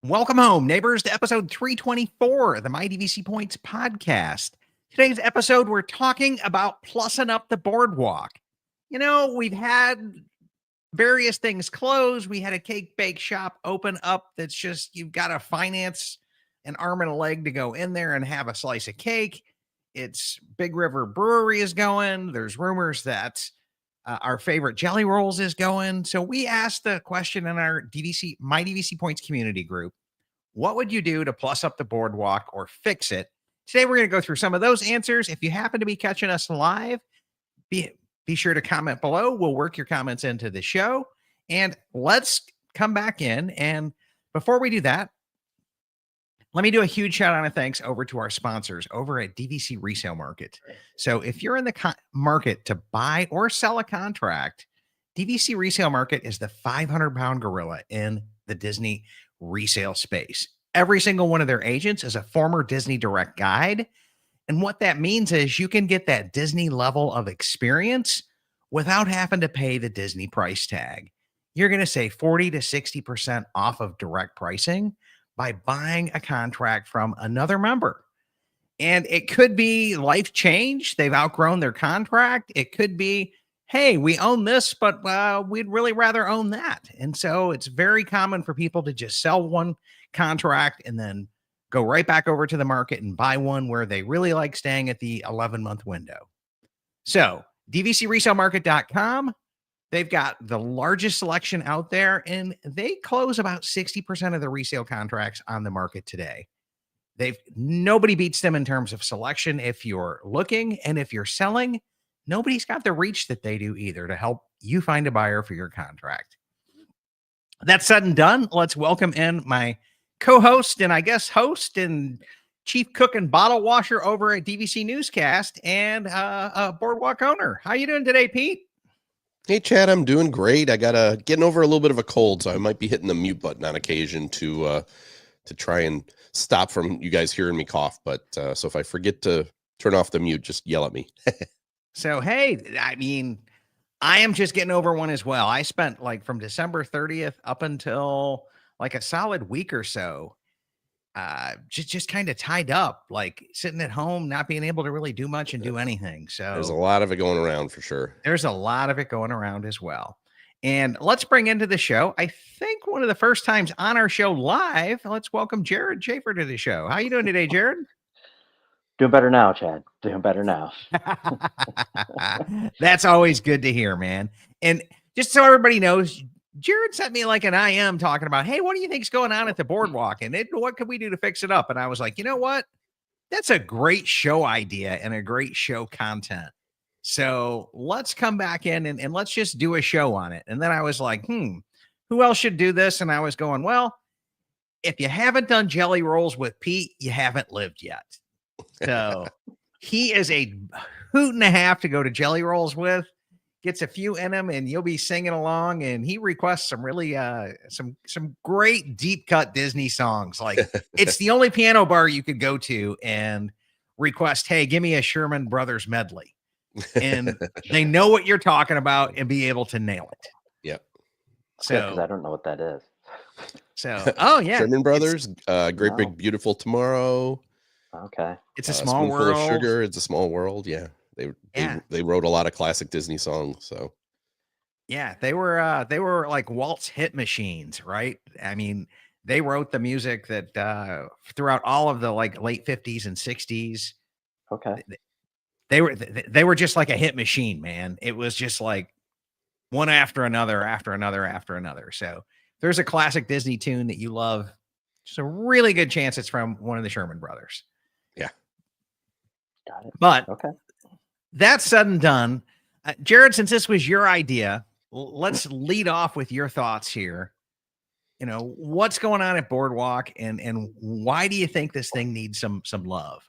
Welcome home, neighbors, to episode 324 of the My DVC Points podcast. Today's episode, we're talking about plussing up the boardwalk. You know, we've had various things close. We had a cake bake shop open up that's just, you've got to finance an arm and a leg to go in there and have a slice of cake. It's Big River Brewery is going. There's rumors that our favorite Jellyrolls is going. So we asked the question in our My DVC Points community group: what would you do to plus up the boardwalk or fix it? Today, we're going to go through some of those answers. If you happen to be catching us live, be sure to comment below. We'll work your comments into the show. And let's come back in. And before we do that, let me do a huge shout out and thanks over to our sponsors over at DVC Resale Market. So if you're in the market to buy or sell a contract, DVC Resale Market is the 500-pound gorilla in the Disney resale space. Every single one of their agents is a former Disney Direct guide. And what that means is you can get that Disney level of experience without having to pay the Disney price tag. You're going to save 40 to 60% off of direct pricing by buying a contract from another member. And it could be life change. They've outgrown their contract. It could be, hey, we own this, but we'd really rather own that. And so it's very common for people to just sell one contract and then go right back over to the market and buy one where they really like staying at the 11-month window. So dvcresalemarket.com, they've got the largest selection out there, and they close about 60% of the resale contracts on the market today. Nobody beats them in terms of selection if you're looking, and if you're selling, nobody's got the reach that they do either to help you find a buyer for your contract. That said and done, let's welcome in my co-host and I guess host and chief cook and bottle washer over at DVC Newscast and a boardwalk owner. How you doing today, Pete? Hey, Chad, I'm doing great. I getting over a little bit of a cold, so I might be hitting the mute button on occasion to try and stop from you guys hearing me cough. But so if I forget to turn off the mute, just yell at me. So, hey, I mean, I am just getting over one as well. I spent like from December 30th up until like a solid week or so, just kind of tied up, like sitting at home, not being able to really do much and do anything. So there's a lot of it going around for sure. There's a lot of it going around as well. And let's bring into the show, I think one of the first times on our show live, let's welcome Jared Schaefer to the show. How you doing today, Jared? Doing better now, Chad. Doing better now. That's always good to hear, man. And just so everybody knows, Jared sent me like an IM talking about, hey, what do you think's going on at the boardwalk? And what could we do to fix it up? And I was like, you know what? That's a great show idea and a great show content. So let's come back in and let's just do a show on it. And then I was like, who else should do this? And I was going, well, if you haven't done Jellyrolls with Pete, you haven't lived yet. So he is a hoot and a half to go to Jellyrolls with, gets a few in him, and you'll be singing along. And he requests some really some great deep cut Disney songs. Like it's the only piano bar you could go to and request, hey, give me a Sherman Brothers medley. And they know what you're talking about and be able to nail it. Yep. So because I don't know what that is. So oh yeah. Sherman Brothers, Great Big Beautiful Tomorrow. Okay. It's a small world. Of sugar. It's a small world. Yeah. They wrote a lot of classic Disney songs. So yeah, they were like waltz hit machines, right? I mean, they wrote the music that throughout all of the like late 50s and 60s. Okay. They were just like a hit machine, man. It was just like one after another. So if there's a classic Disney tune that you love, there's a really good chance it's from one of the Sherman Brothers. Yeah. Got it. But okay. That said and done, Jared, since this was your idea, let's lead off with your thoughts here. You know, what's going on at Boardwalk and why do you think this thing needs some love?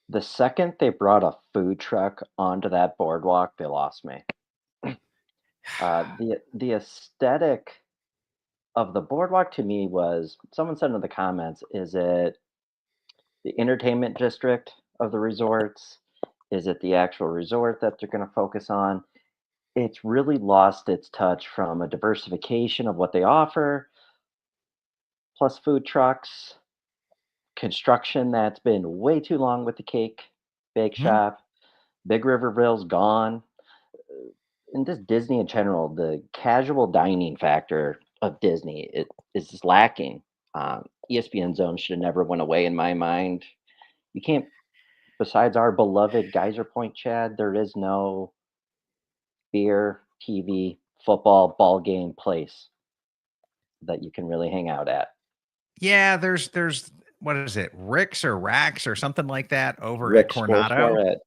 The second they brought a food truck onto that boardwalk, they lost me. The aesthetic of the boardwalk to me was, someone said in the comments, is it the entertainment district of the resorts? Is it the actual resort that they're going to focus on? It's really lost its touch from a diversification of what they offer plus food trucks, construction that's been way too long with the cake bake Mhm. shop, Big River Grill's gone. And just Disney in general, the casual dining factor of Disney is just lacking. ESPN Zone should have never went away in my mind. You can't, besides our beloved Geyser Point, Chad, there is no beer, TV, football, ball game place that you can really hang out at. Yeah, there's what is it? Rick's or Racks or something like that over at Rick Sports Coronado. Bar at,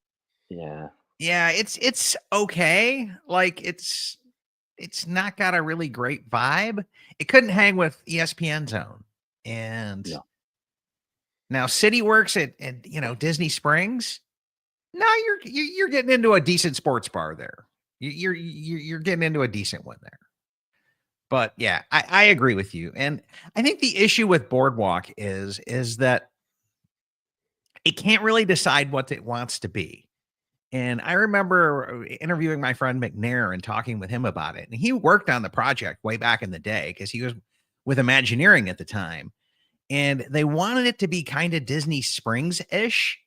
yeah, Yeah, it's okay. Like it's not got a really great vibe. It couldn't hang with ESPN Zone. And no. now City Works at Disney Springs. Now you're getting into a decent sports bar there. You're getting into a decent one there. But yeah, I agree with you. And I think the issue with Boardwalk is that it can't really decide what it wants to be. And I remember interviewing my friend McNair and talking with him about it. And he worked on the project way back in the day because he was with Imagineering at the time. And they wanted it to be kind of Disney Springs-ish,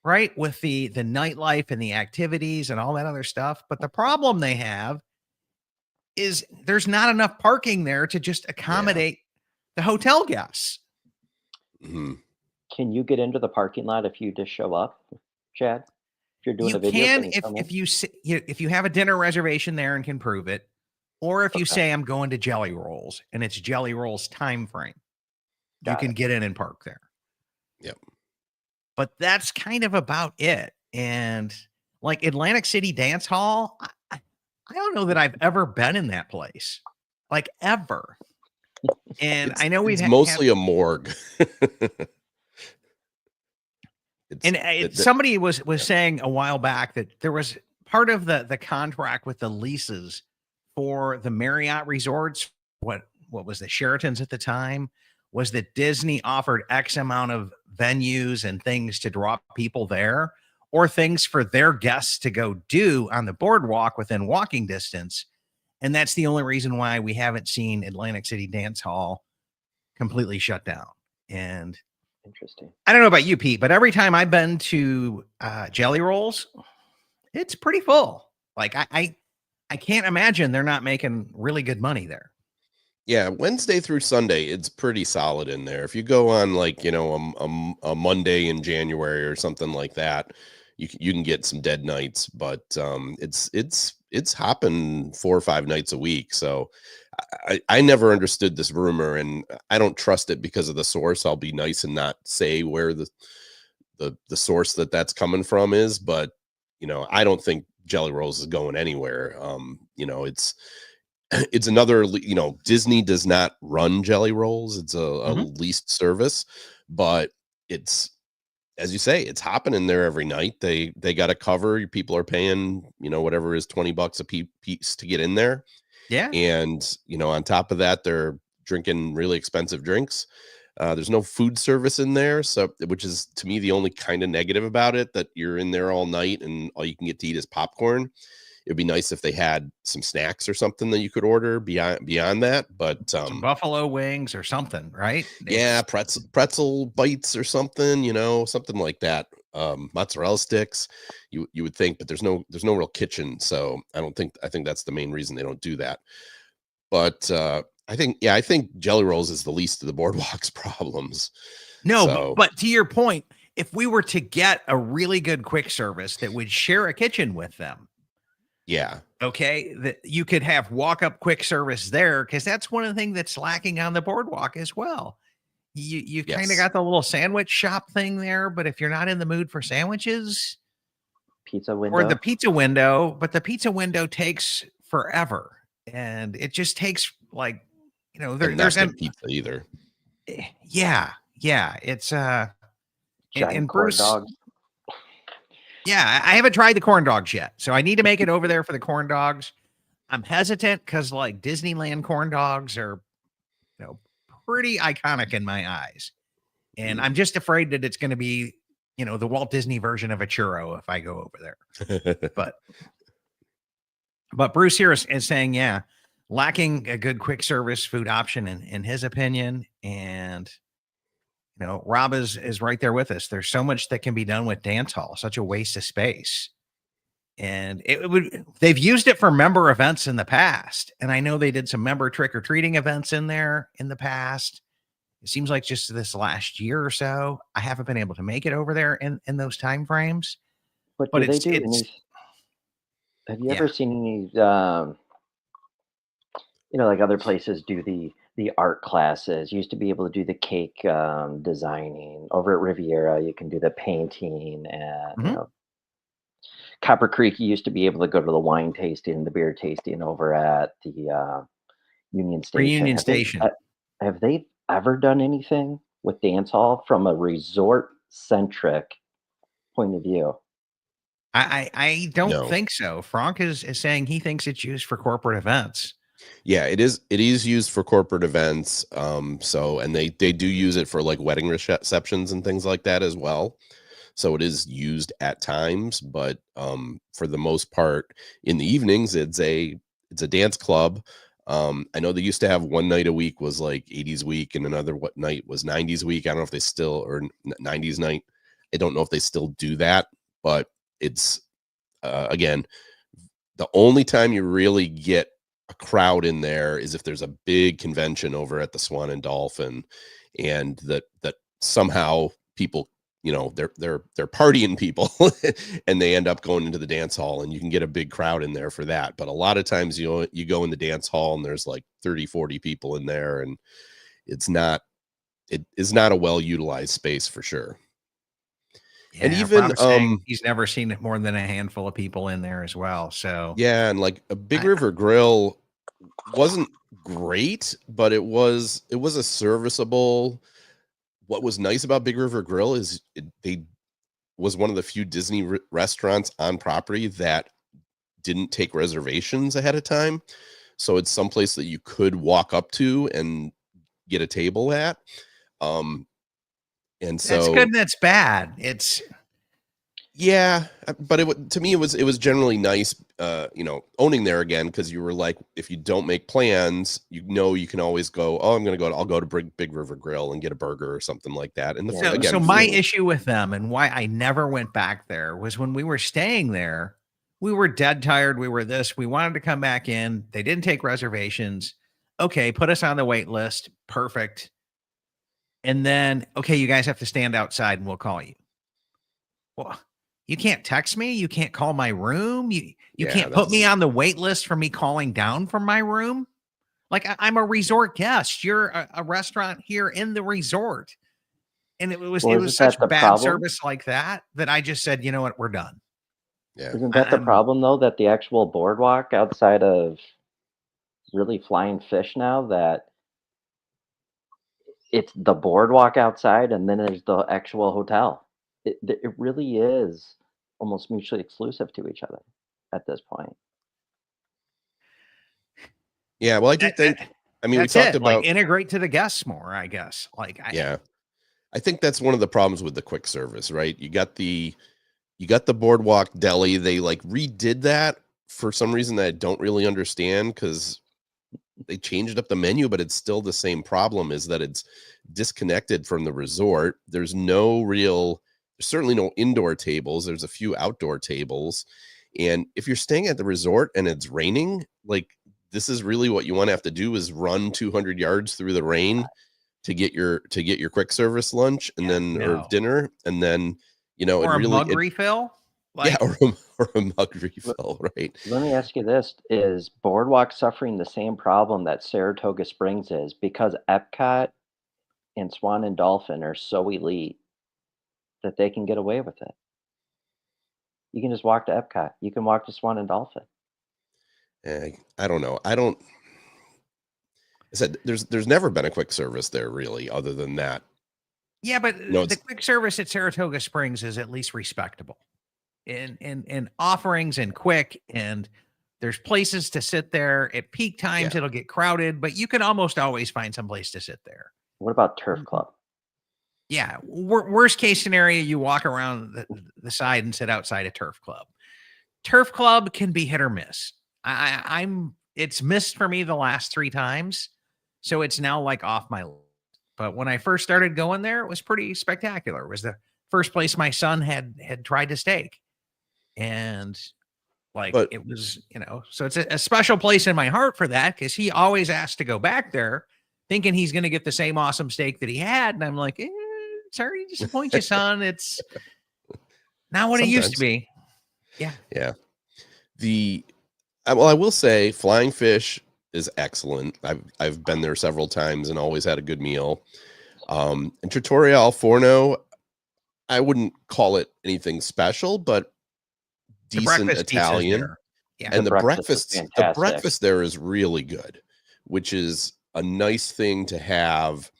right? With the nightlife and the activities and all that other stuff. But the problem they have is there's not enough parking there to just Yeah. accommodate the hotel guests. Mhm. Can you get into the parking lot if you just show up, Chad? If you're doing You a video, can can you come in? if you have a dinner reservation there and can prove it, or if you Okay, say I'm going to Jellyrolls and it's Jellyrolls time frame, you got can it. get in and park there. Yep. But that's kind of about it. And like Atlantic City Dance Hall, I don't know that I've ever been in that place, like ever. And I know we've It's had mostly a morgue. and That somebody was yeah. saying a while back that there was part of the contract with the leases for the Marriott resorts. What was the Sheratons at the time? Was that Disney offered X amount of venues and things to draw people there, or things for their guests to go do on the boardwalk within walking distance. And that's the only reason why we haven't seen Atlantic City Dance Hall completely shut down. And Interesting. I don't know about you, Pete, but every time I've been to Jellyrolls, it's pretty full. Like I can't imagine they're not making really good money there. Yeah, Wednesday through Sunday, it's pretty solid in there. If you go on like, a Monday in January or something like that, you can get some dead nights, but it's hopping 4 or 5 nights a week. So I never understood this rumor, and I don't trust it because of the source. I'll be nice and not say where the source that's coming from is, but I don't think Jelly Rolls is going anywhere. It's another, Disney does not run Jelly Rolls. It's a Mhm. leased service, but it's, as you say, it's hopping in there every night. They got to cover. People are paying, whatever is $20 a piece to get in there. Yeah. And, on top of that, they're drinking really expensive drinks. There's no food service in there. So, which is to me, the only kind of negative about it, that you're in there all night and all you can get to eat is popcorn. It'd be nice if they had some snacks or something that you could order beyond that. But Some buffalo wings or something, right? yeah, It's pretzel bites or something, something like that. Mozzarella sticks, you would think, but there's no real kitchen. So I think that's the main reason they don't do that. But I think Jelly Rolls is the least of the Boardwalk's problems. no, So but to your point, if we were to get a really good quick service that would share a kitchen with them, yeah, okay, that you could have walk up quick service there, because that's one of the things that's lacking on the boardwalk as well. You kind of yes, got the little sandwich shop thing there, but if you're not in the mood for sandwiches, Pizza or the window. pizza window, but the pizza window takes forever, and it just takes like and not there's good pizza either. yeah, it's Giant and corn Bruce, dogs. yeah, I haven't tried the corn dogs yet, so I need to make it over there for the corn dogs. I'm hesitant because like Disneyland corn dogs are you know pretty iconic in my eyes, and Mm. I'm just afraid that it's going to be the Walt Disney version of a churro if I go over there. But Bruce here is saying, yeah, lacking a good quick service food option in his opinion. And Rob is right there with us. There's so much that can be done with dance hall, such a waste of space. And they've used it for member events in the past. And I know they did some member trick or treating events in there in the past. It seems like just this last year or so, I haven't been able to make it over there in those time frames. But But do they it's do it's any? Have you yeah. ever seen any? Like other places do the art classes. You used to be able to do the cake designing over at Riviera. You can do the painting, and Mhm. Copper Creek. You used to be able to go to the wine tasting and the beer tasting over at the Union Station. Reunion Station. Have they ever done anything with dance hall from a resort centric point of view? I don't No. think so. Frank is saying he thinks it's used for corporate events. Yeah, it is. It is used for corporate events. So, and they do use it for like wedding receptions and things like that as well. So it is used at times, but for the most part, in the evenings, it's a dance club. I know they used to have one night a week was like 80s week, and another what night was 90s week. I don't know if they still or 90s night. I don't know if they still do that, but it's again, the only time you really get a crowd in there is if there's a big convention over at the Swan and Dolphin, and that somehow people, they're partying people and they end up going into the dance hall, and you can get a big crowd in there for that. But a lot of times you go in the dance hall and there's like 30, 40 people in there, and it is not a well utilized space for sure. And Yeah, even Rob's saying he's never seen more than a handful of people in there as well. So yeah, and like a Big I, River Grill wasn't great, but it was a serviceable. What was nice about Big River Grill is they was one of the few Disney restaurants on property that didn't take reservations ahead of time. So it's someplace that you could walk up to and get a table at. Um, and that's good so and that's bad. It's yeah, but to me it was generally nice, owning there again, because you were like, if you don't make plans, you can always go. Oh, I'll go to Big River Grill and get a burger or something like that. And Yeah, so that's my true. issue with them and why I never went back there was when we were staying there, we were dead tired. We wanted to come back in. They didn't take reservations. Okay, put us on the wait list. Perfect. And then, okay, you guys have to stand outside and we'll call you. Well, you can't text me. You can't call my room. You yeah, can't put me that's on the wait list for me calling down from my room. Like I'm a resort guest. You're a restaurant here in the resort. And it was Well, it was isn't such that the bad problem? service like that that I just said, you know what, we're done. yeah. Isn't that the I'm problem though? That the actual boardwalk outside of really flying fish now, that it's the boardwalk outside and then there's the actual hotel. It really is almost mutually exclusive to each other at this point. Yeah, well, I do that, think. I mean, we that's talked it. Like about. integrate to the guests more, I guess. Like Yeah, I think that's one of the problems with the quick service, right? You got the Boardwalk Deli. They like redid that for some reason that I don't really understand, because they changed up the menu, but it's still the same problem, is that it's disconnected from the resort. There's certainly no indoor tables. There's a few outdoor tables. And if you're staying at the resort and it's raining, like, this is really what you want to have to do, is run 200 yards through the rain to get your quick service lunch, and yeah, then or no. dinner, and then it Or a really mug refill. yeah, Like or a mug Let, refill, right? let me ask you this. Is Boardwalk suffering the same problem that Saratoga Springs is because Epcot and Swan and Dolphin are so elite that they can get away with it? You can just walk to Epcot. You can walk to Swan and Dolphin. I don't know. I said there's never been a quick service there really, other than that. yeah, but the It's quick service at Saratoga Springs is at least respectable. In offerings and quick, and there's places to sit there at peak yeah. times. It'll get crowded, but you can almost always find some place to sit there. What about Turf Club? Yeah, worst case scenario, you walk around the side and sit outside a turf club. Turf club can be hit or miss. it's missed for me the last 3 times, so it's now, like, off my list. But when I first started going there, it was pretty spectacular. It was the first place my son had tried to steak, and, like, But it was, so it's a special place in my heart for that because he always asked to go back there thinking he's gonna get the same awesome steak that he had, and I'm like, sorry to disappoint you, son. It's not what it used to sometimes, be." Yeah. yeah. The well, I will say Flying Fish is excellent. I've been there several times and always had a good meal. And Trattoria al Forno, I wouldn't call it anything special, but The decent breakfast pizza is Italian. there. Yeah. And The breakfast is the fantastic. breakfast there is really good, which is a nice thing to have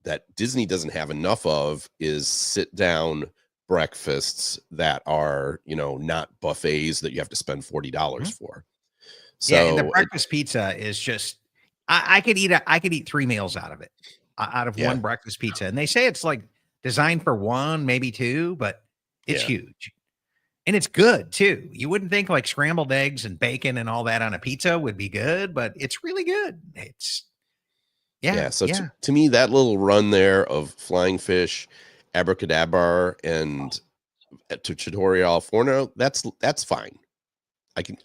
that Disney doesn't have enough of, is sit down breakfasts that are, not buffets that you have to spend $40 Mhm. for. Yeah, and the So breakfast pizza is just I could eat 3 meals out of it, out of yeah, one breakfast pizza, and they say it's, like, designed for 1, maybe 2, but it's yeah, huge, and it's good too. You wouldn't think, like, scrambled eggs and bacon and all that on a pizza would be good, but it's really good. It's yeah, yeah. So yeah. to me, that little run there of Flying Fish, Abracadabra, and to Trattoria al Forno, that's fine.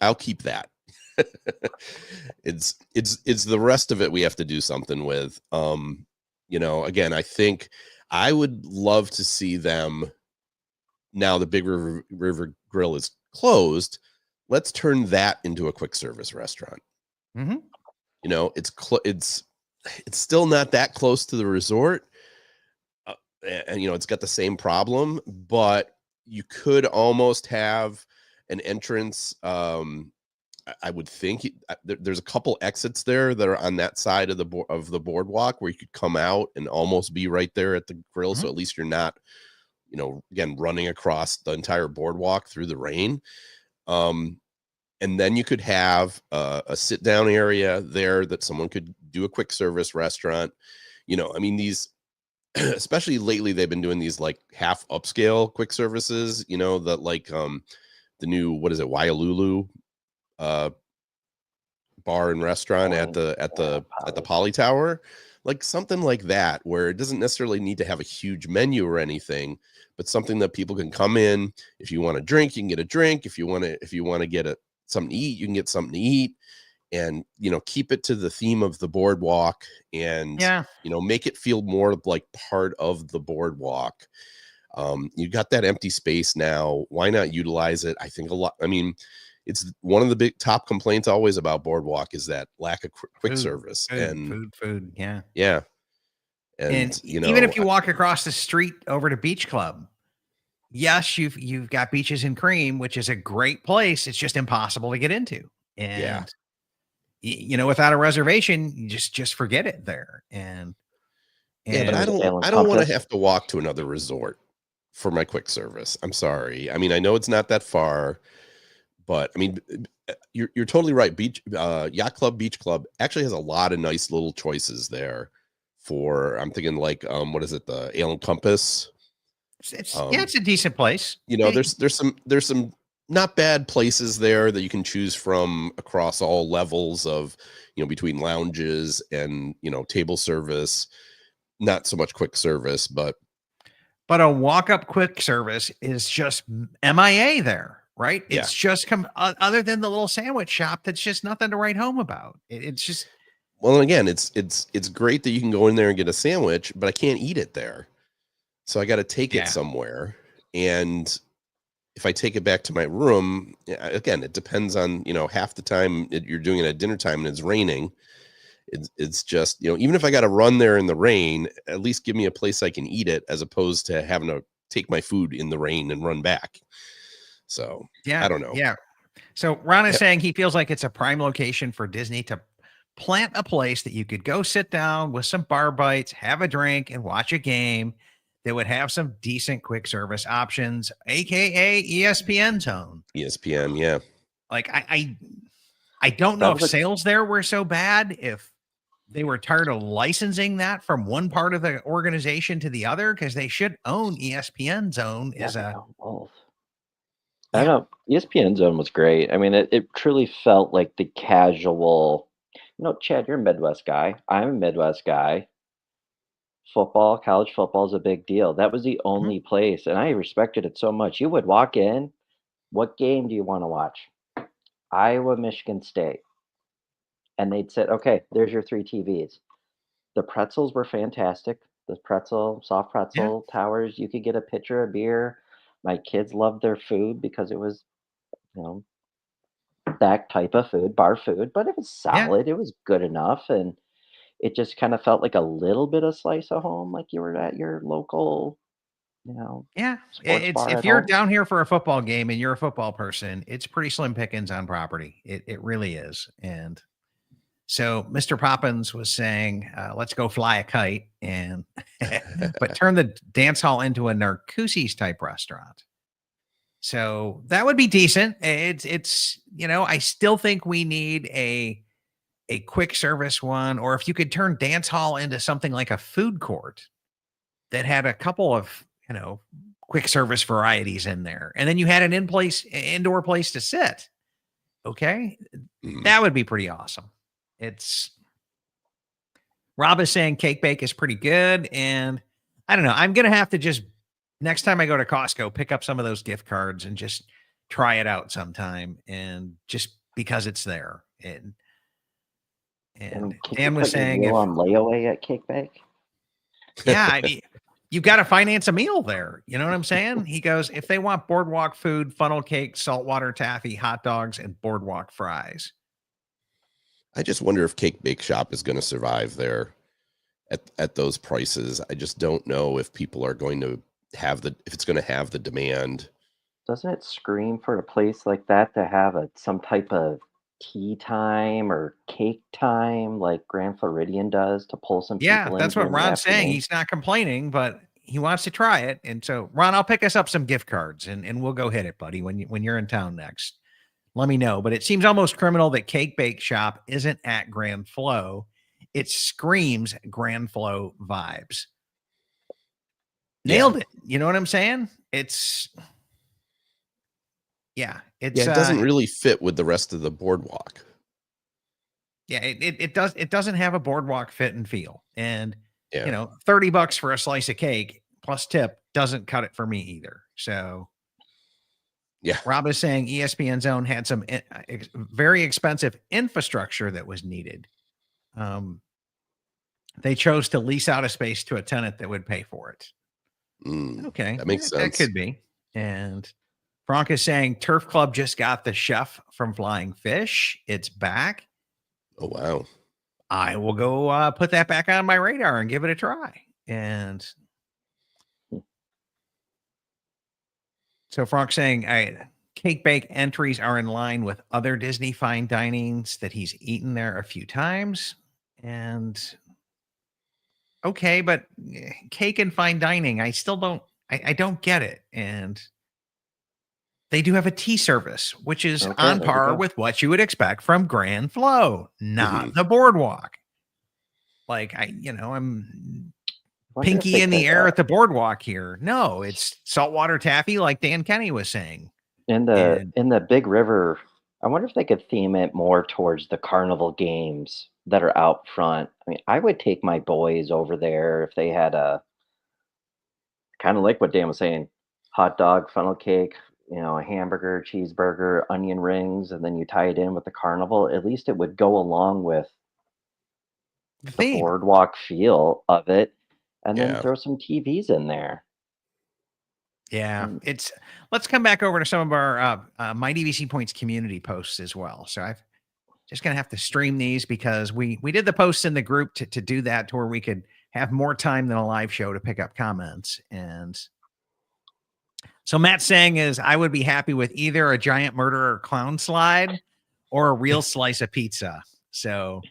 I'll keep that. It's the rest of it we have to do something with. Again, I think I would love to see them, now the Big River Grill is closed. Let's turn that into a quick service restaurant. Mhm. It's still not that close to the resort, uh, and it's got the same problem, but you could almost have an entrance. I would think there's a couple exits there that are on that side of the boardwalk where you could come out and almost be right there at the grill. So Mhm. at least you're not, again, running across the entire boardwalk through the rain. And then you could have a sit down area there that someone could do a quick service restaurant. I mean, these, especially lately, they've been doing these like half upscale quick services, that like the new, what is it, Waialulu uh bar and restaurant at Point, the yeah, Poly Tower, like something like that, where it doesn't necessarily need to have a huge menu or anything, but something that people can come in. If you want a drink, you can get a drink. If you want to get something to eat, you can get something to eat, and keep it to the theme of the boardwalk, and Yeah. make it feel more like part of the boardwalk. You got that empty space now, why not utilize it? I think a lot, I mean, it's one of the big top complaints always about boardwalk is that lack of quick Food, service. food, And food, food, yeah. yeah, And and even if you walk across the street over to Beach Club, yes, you've got Beaches and Cream, which is a great place. It's just impossible to get into. yeah, And without a reservation, you just forget it there. And yeah, but or and the Ale I and don't want to Compass. have to walk to another resort for my quick service. I'm sorry. I mean, I know it's not that far, but I mean, you're totally right. Yacht Club, Beach Club actually has a lot of nice little choices there. I'm thinking like, what is it, the Ale and Compass? yeah, Um, it's a decent place. there's some not bad places there that you can choose from across all levels of, between lounges and, table service. Not so much quick service, but But a walk-up quick service is just MIA there, right? yeah. It's just other than the little sandwich shop that's just nothing to write home about. It's just Well, and again, it's great that you can go in there and get a sandwich, but I can't eat it there. So I got to take it yeah. somewhere. And if I take it back to my room, again, it depends on, half the time you're doing it at dinner time and it's raining. It's just, even if I got to run there in the rain, at least give me a place I can eat it as opposed to having to take my food in the rain and run back. So I Yeah, don't know. yeah. So Ron is Yeah, saying he feels like it's a prime location for Disney to plant a place that you could go sit down with some bar bites, have a drink, and watch a game that would have some decent quick service options, aka ESPN zone. ESPN. Yeah. Like I don't know That if was a sales there were so bad, if they were tired of licensing that from one part of the organization to the other, because they should own ESPN zone yeah, as they a own both. I Yeah. know ESPN Zone was great. I mean, it truly felt like the casual. Chad, you're a Midwest guy. I'm a Midwest guy. Football, college football is a big deal. That was the Mhm. only place, and I respected it so much. You would walk in, what game do you want to watch? Iowa, Michigan State. And they'd say, okay, there's your three TVs. The pretzels were fantastic. The soft Yeah. pretzel towers, you could get a pitcher of beer. My kids loved their food because it was, you know, that type of food, bar food, but it was Yeah. solid. It was good enough. And it just kind of felt like a little bit of slice of home, like you were at your local, you know, Yeah. sports It's bar if at you're home. down here for a football game and you're a football person, it's pretty slim pickings on property. It really is. And so Mr. Poppins was saying, let's go fly a kite and but turn the dance hall into a Narcoossee's type restaurant. So that would be decent. I still think we need a quick service one, or if you could turn dance hall into something like a food court that had a couple of, quick service varieties in there. And then you had an indoor place to sit. Okay. Mhm. That would be pretty awesome. It's Rob is saying cake bake is pretty good. And I don't know. I'm gonna have to just next time I go to Costco, pick up some of those gift cards and just try it out sometime. And just because it's there. And And can you Dan was put your saying meal if on layaway at Cake Bake? yeah, I mean you got to finance a meal there. You know what I'm saying? He goes, if they want boardwalk food, funnel cake, saltwater taffy, hot dogs, and boardwalk fries. I just wonder if Cake Bake Shop is going to survive there at those prices. I just don't know if people are going to if it's going to have the demand. Doesn't it scream for a place like that to have some type of tea time or cake time like Grand Floridian does to pull some Yeah, people in that's what during the Ron's saying. afternoon? He's not complaining, but he wants to try it. And so, Ron, I'll pick us up some gift cards and we'll go hit it, buddy, when you're in town next. Let me know. But it seems almost criminal that Cake Bake Shop isn't at Grand Flow. It screams Grand Flow vibes. Yeah. Nailed it. You know what I'm saying? Yeah, it's it doesn't really fit with the rest of the boardwalk. yeah, it doesn't have a boardwalk fit and feel. And Yeah. $30 for a slice of cake plus tip doesn't cut it for me either. So Yeah. Rob is saying ESPN Zone had some very expensive infrastructure that was needed. They chose to lease out a space to a tenant that would pay for it. Okay, That makes that sense. could be. And Frank is saying Turf Club just got the chef from Flying Fish. It's back. Oh, wow. I will go put that back on my radar and give it a try. And so Frank's saying cake bake entries are in line with other Disney fine dinings that he's eaten there a few times. And okay, but cake and fine dining, I still I don't get it. And they do have a tea service, which is Okay, on there we par go. with what you would expect from Grand Flow, Mhm. not the boardwalk. Like I'm Wonder if pinky they in the could air at the boardwalk here. No, it's saltwater taffy, like Dan Kenny was saying. And in the Big River. I wonder if they could theme it more towards the carnival games that are out front. I mean, I would take my boys over there if they had a kind of like what Dan was saying, hot dog, funnel cake, a hamburger, cheeseburger, onion rings, and then you tie it in with the carnival. At least it would go along with the the theme. boardwalk feel of it, and then Yeah. throw some TVs in there. Yeah, And let's come back over to some of our my DVC points community posts as well. So I've just gonna have to stream these because we did the posts in the group to do that to where we could have more time than a live show to pick up comments. And so Matt saying is I would be happy with either a giant murderer clown slide or a real slice of pizza. So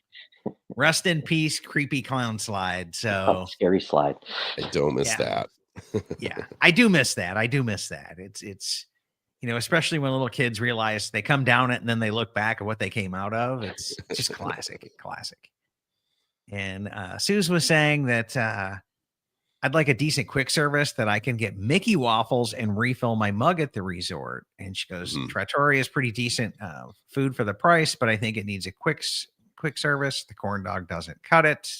rest in peace, creepy clown slide. oh, So scary slide. I don't miss yeah, that. yeah, I do miss that. I do miss that. It's especially when little kids realize they come down it and then they look back at what they came out of. It's just classic, classic. And Suze was saying that I'd like a decent quick service that I can get Mickey waffles and refill my mug at the resort. And she goes, Mhm. Trattoria is pretty decent food for the price, but I think it needs a quick service. The corn dog doesn't cut it.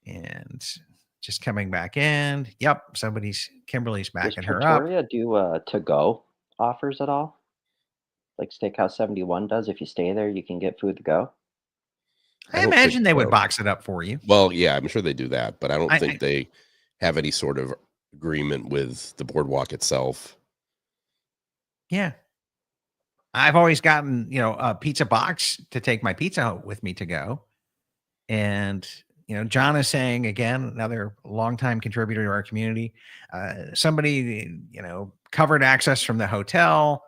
And just coming back in. Yep, Kimberly's Does backing her up. Trattoria do to-go offers at all? Like Steakhouse 71 does? If you stay there, you can get food to go? I I don't think imagine they would so. box it up for you. Well, yeah, I'm sure they do that, but I don't I think they have any sort of agreement with the boardwalk itself. Yeah. I've always gotten, a pizza box to take my pizza with me to go. And, John is saying again, another longtime contributor to our community, somebody, covered access from the hotel,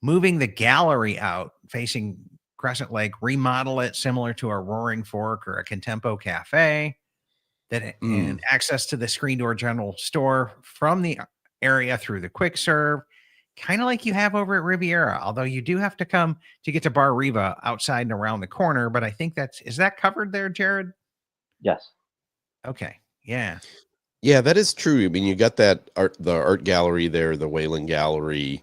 moving the gallery out facing Crescent Lake, remodel it similar to a Roaring Fork or a Contempo Cafe, and access to the screen door general store from the area through the quick serve, kind of like you have over at Riviera, although you do have to come to get to Bar Riva outside and around the corner. But I think is that covered there, Jared? Yes. Okay. Yeah. Yeah, that is true. I mean, you got the art gallery there, the Wayland Gallery.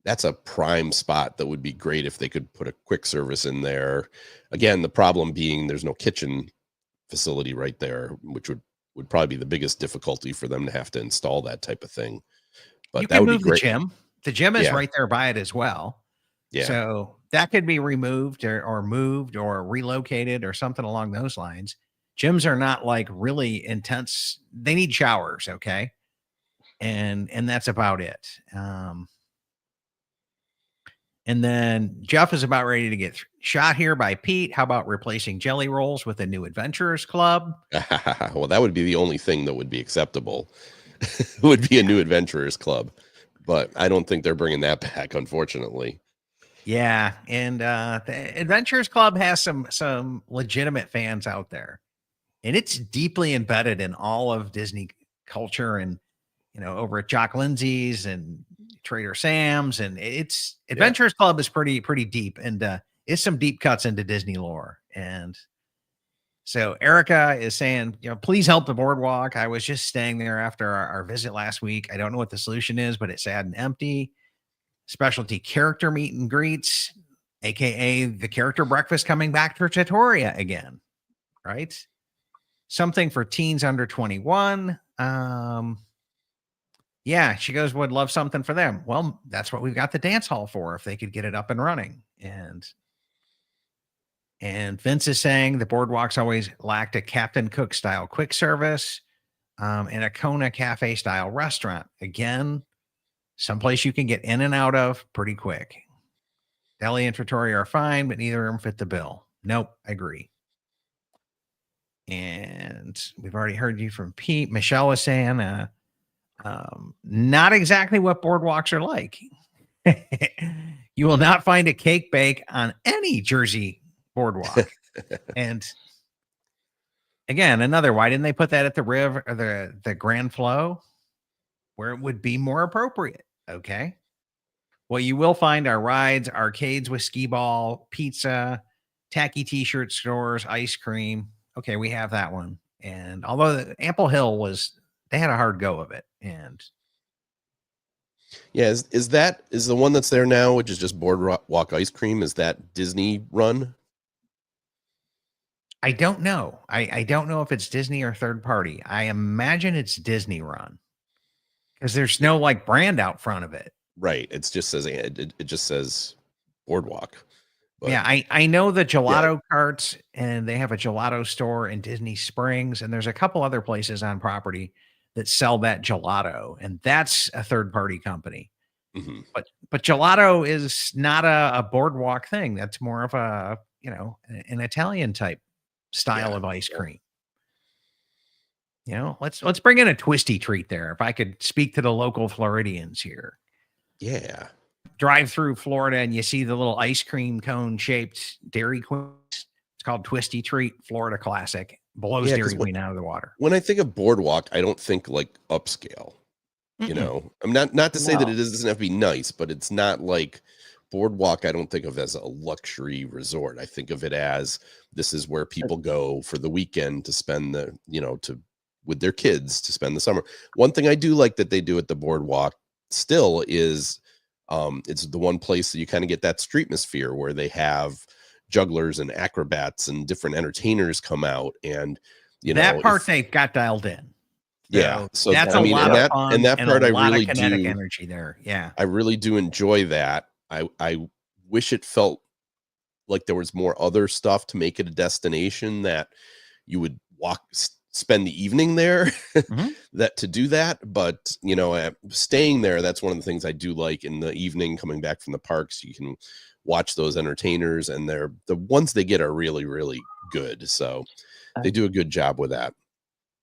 That's a prime spot that would be great if they could put a quick service in there. Again, the problem being there's no kitchen facility right there, which would probably be the biggest difficulty for them to have to install that type of thing. But You that can would be move the great. gym. The gym is Yeah. right there by it as well. Yeah. So that could be removed or moved or relocated or something along those lines. Gyms are not like really intense. They need showers. Okay. And that's about it. And then Jeff is about ready to get shot here by Pete. How about replacing Jellyrolls with a new Adventurers Club? Well, that would be the only thing that would be acceptable. Would be a new Adventurers Club. But I don't think they're bringing that back, unfortunately. Yeah, and the Adventurers Club has some legitimate fans out there, and it's deeply embedded in all of Disney culture, and over at Jock Lindsay's and Trader Sam's, and it's Adventurers Club is pretty deep, and it's some deep cuts into Disney lore. And so Erica is saying, please help the boardwalk. I was just staying there after our visit last week. I don't know what the solution is, but it's sad and empty. Specialty character meet and greets, aka the character breakfast coming back to Trattoria again, right? Something for teens under 21. Yeah, she goes, would love something for them. Well, that's what we've got the dance hall for, if they could get it up and running. And Vince is saying the boardwalks always lacked a Captain Cook style quick service and a Kona Cafe style restaurant. Again, someplace you can get in and out of pretty quick. Deli and Trattoria are fine, but neither of them fit the bill. Nope, I agree. And we've already heard you from Pete. Michelle was saying, not exactly what boardwalks are like. You will not find a cake bake on any Jersey boardwalk. And again, why didn't they put that at the Riv or the Grand Flow, where it would be more appropriate? Okay. Well, you will find our rides, arcades with skee ball, pizza, tacky t-shirt stores, ice cream. Okay, we have that one. And although Ample Hill they had a hard go of it. And yeah, is the one that's there now, which is just boardwalk ice cream, is that Disney run? I don't know. I don't know if it's Disney or third party. I imagine it's Disney run because there's no like brand out front of it. Right. It just says boardwalk. But yeah, I know the gelato carts, and they have a gelato store in Disney Springs, and there's a couple other places on property that sell that gelato, and that's a third party company. Mm-hmm. But gelato is not a boardwalk thing. That's more of a an Italian type style of ice cream. Let's bring in a twisty treat there. If I could speak to the local Floridians here. Yeah. Drive through Florida and you see the little ice cream cone shaped Dairy Queen. It's called Twisty Treat, Florida classic. Blows Dairy Queen out of the water. When I think of boardwalk, I don't think like upscale. I'm not to say that it doesn't have to be nice, but it's not like boardwalk. I don't think of as a luxury resort. I think of it as this is where people go for the weekend to spend to with their kids to spend the summer. One thing I do like that they do at the boardwalk still is it's the one place that you kind of get that streetmosphere where they have jugglers and acrobats and different entertainers come out, and that part they've got dialed in. Yeah, so that's I a mean, lot of fun and that part a I lot really of kinetic do. energy there. Yeah, I really do enjoy that. I wish it felt like there was more other stuff to make it a destination that you would spend the evening there Mhm. that to do that. But staying there, that's one of the things I do like. In the evening, coming back from the parks, you can watch those entertainers, and the ones they get are really, really good. So they Um, do a good job with that.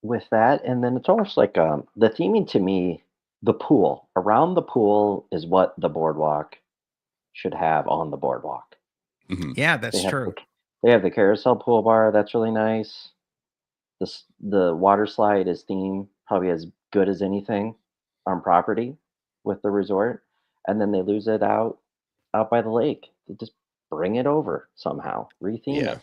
with that, and then it's almost like the theming to me, the pool around the pool is what the boardwalk should have on the boardwalk. Mhm. Yeah, They that's have true. they have the carousel pool bar. That's really nice. The water slide is themed probably as good as anything on property with the resort, and then they lose it out by the lake. They just bring it over somehow, retheme Yeah. it.